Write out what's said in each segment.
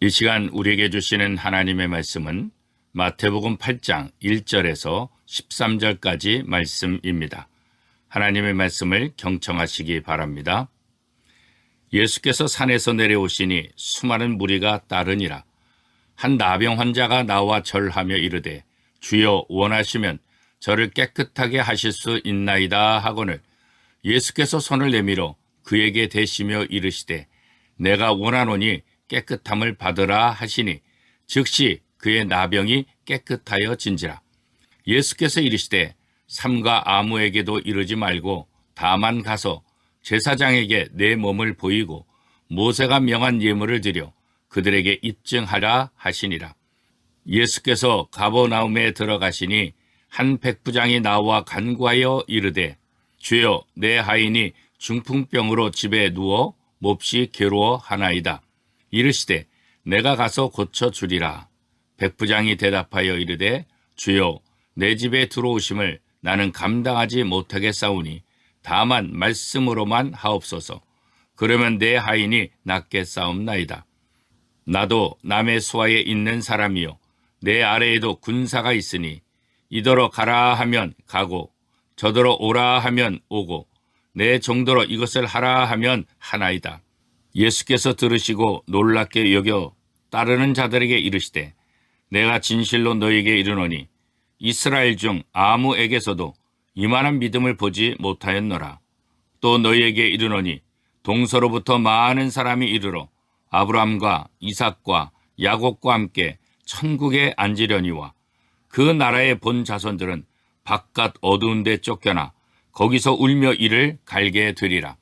이 시간 우리에게 주시는 하나님의 말씀은 마태복음 8장 1절에서 13절까지 말씀입니다. 하나님의 말씀을 경청하시기 바랍니다. 예수께서 산에서 내려오시니 수많은 무리가 따르니라. 한 나병 환자가 나와 절하며 이르되 주여 원하시면 저를 깨끗하게 하실 수 있나이다 하거늘 예수께서 손을 내밀어 그에게 대시며 이르시되 내가 원하노니 깨끗함을 받으라 하시니 즉시 그의 나병이 깨끗하여 진지라. 예수께서 이르시되 삼가 아무에게도 이르지 말고 다만 가서 제사장에게 내 몸을 보이고 모세가 명한 예물을 드려 그들에게 입증하라 하시니라. 예수께서 가버나움에 들어가시니 한 백부장이 나와 간구하여 이르되 주여 내 하인이 중풍병으로 집에 누워 몹시 괴로워하나이다. 이르시되 내가 가서 고쳐주리라. 백부장이 대답하여 이르되 주여 내 집에 들어오심을 나는 감당하지 못하겠사오니 다만 말씀으로만 하옵소서. 그러면 내 하인이 낫겠사옵나이다. 나도 남의 수하에 있는 사람이요 내 아래에도 군사가 있으니 이더러 가라 하면 가고 저더러 오라 하면 오고 내 정도로 이것을 하라 하면 하나이다. 예수께서 들으시고 놀랍게 여겨 따르는 자들에게 이르시되 내가 진실로 너희에게 이르노니 이스라엘 중 아무에게서도 이만한 믿음을 보지 못하였노라. 또 너희에게 이르노니 동서로부터 많은 사람이 이르러 아브라함과 이삭과 야곱과 함께 천국에 앉으려니와 그 나라의 본 자손들은 바깥 어두운 데 쫓겨나 거기서 울며 이를 갈게 되리라.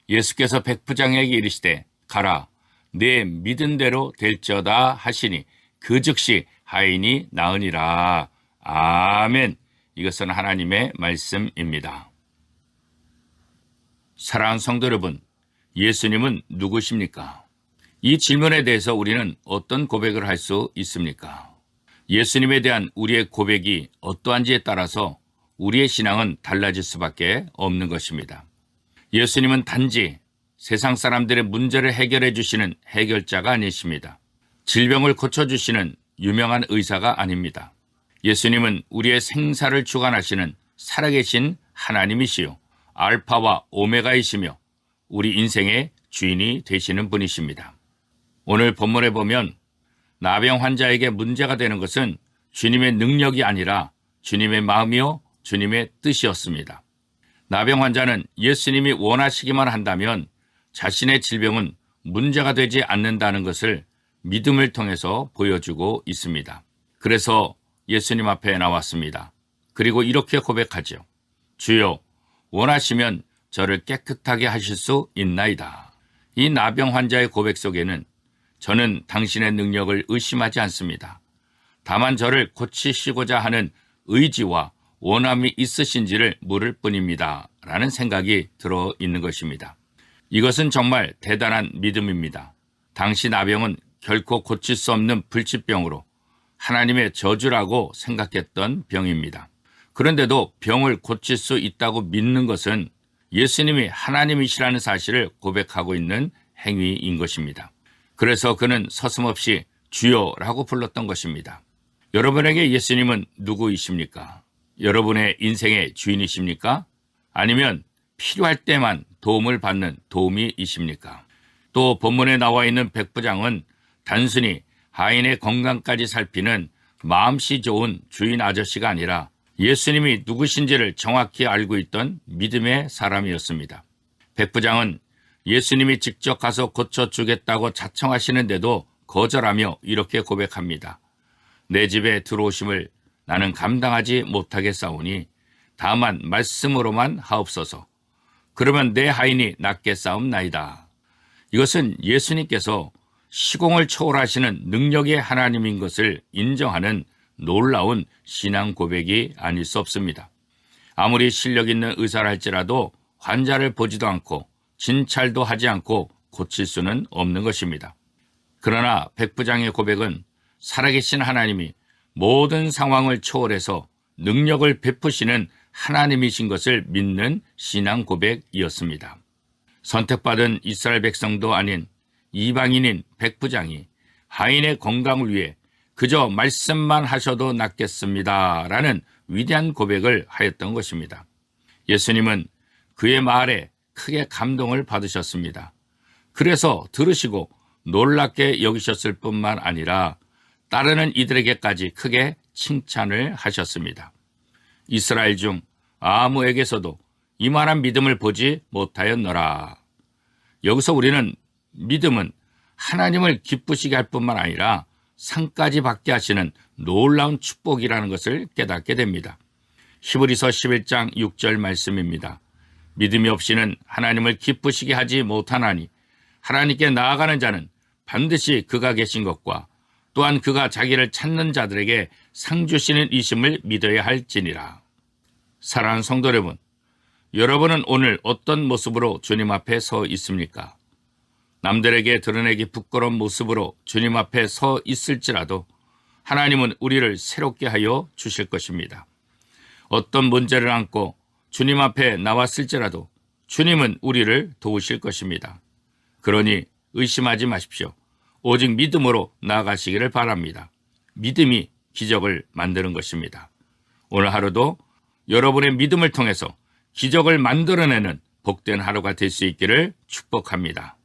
예수께서 백부장에게 이르시되 가라 내 믿은 대로 될지어다 하시니 그 즉시 하인이 나으니라. 아멘. 이것은 하나님의 말씀입니다. 사랑하는 성도 여러분, 예수님은 누구십니까? 이 질문에 대해서 우리는 어떤 고백을 할 수 있습니까? 예수님에 대한 우리의 고백이 어떠한지에 따라서 우리의 신앙은 달라질 수밖에 없는 것입니다. 예수님은 단지 세상 사람들의 문제를 해결해 주시는 해결자가 아니십니다. 질병을 고쳐주시는 유명한 의사가 아닙니다. 예수님은 우리의 생사를 주관하시는 살아계신 하나님이시요 알파와 오메가이시며 우리 인생의 주인이 되시는 분이십니다. 오늘 본문에 보면 나병 환자에게 문제가 되는 것은 주님의 능력이 아니라 주님의 마음이요 주님의 뜻이었습니다. 나병 환자는 예수님이 원하시기만 한다면 자신의 질병은 문제가 되지 않는다는 것을 믿음을 통해서 보여주고 있습니다. 그래서 예수님 앞에 나왔습니다. 그리고 이렇게 고백하죠. 주여 원하시면 저를 깨끗하게 하실 수 있나이다. 이 나병 환자의 고백 속에는 저는 당신의 능력을 의심하지 않습니다. 다만 저를 고치시고자 하는 의지와 원함이 있으신지를 물을 뿐입니다. 라는 생각이 들어있는 것입니다. 이것은 정말 대단한 믿음입니다. 당시 나병은 결코 고칠 수 없는 불치병으로 하나님의 저주라고 생각했던 병입니다. 그런데도 병을 고칠 수 있다고 믿는 것은 예수님이 하나님이시라는 사실을 고백하고 있는 행위인 것입니다. 그래서 그는 서슴없이 주여라고 불렀던 것입니다. 여러분에게 예수님은 누구이십니까? 여러분의 인생의 주인이십니까? 아니면 필요할 때만 도움을 받는 도우미이십니까? 또 본문에 나와 있는 백부장은 단순히 하인의 건강까지 살피는 마음씨 좋은 주인 아저씨가 아니라 예수님이 누구신지를 정확히 알고 있던 믿음의 사람이었습니다. 백부장은 예수님이 직접 가서 고쳐주겠다고 자청하시는데도 거절하며 이렇게 고백합니다. 내 집에 들어오심을 나는 감당하지 못하겠사오니 다만 말씀으로만 하옵소서. 그러면 내 하인이 낫겠사옵나이다. 이것은 예수님께서 시공을 초월하시는 능력의 하나님인 것을 인정하는 놀라운 신앙 고백이 아닐 수 없습니다. 아무리 실력 있는 의사를 할지라도 환자를 보지도 않고 진찰도 하지 않고 고칠 수는 없는 것입니다. 그러나 백부장의 고백은 살아계신 하나님이 모든 상황을 초월해서 능력을 베푸시는 하나님이신 것을 믿는 신앙 고백이었습니다. 선택받은 이스라엘 백성도 아닌 이방인인 백부장이 하인의 건강을 위해 그저 말씀만 하셔도 낫겠습니다 라는 위대한 고백을 하였던 것입니다. 예수님은 그의 말에 크게 감동을 받으셨습니다. 그래서 들으시고 놀랍게 여기셨을 뿐만 아니라 따르는 이들에게까지 크게 칭찬을 하셨습니다. 이스라엘 중 아무에게서도 이만한 믿음을 보지 못하였노라. 여기서 우리는 믿음은 하나님을 기쁘시게 할 뿐만 아니라 상까지 받게 하시는 놀라운 축복이라는 것을 깨닫게 됩니다. 히브리서 11장 6절 말씀입니다. 믿음이 없이는 하나님을 기쁘시게 하지 못하나니 하나님께 나아가는 자는 반드시 그가 계신 것과 또한 그가 자기를 찾는 자들에게 상 주시는 이심을 믿어야 할지니라. 사랑하는 성도 여러분, 여러분은 오늘 어떤 모습으로 주님 앞에 서 있습니까? 남들에게 드러내기 부끄러운 모습으로 주님 앞에 서 있을지라도 하나님은 우리를 새롭게 하여 주실 것입니다. 어떤 문제를 안고 주님 앞에 나왔을지라도 주님은 우리를 도우실 것입니다. 그러니 의심하지 마십시오. 오직 믿음으로 나아가시기를 바랍니다. 믿음이 기적을 만드는 것입니다. 오늘 하루도 여러분의 믿음을 통해서 기적을 만들어내는 복된 하루가 될 수 있기를 축복합니다.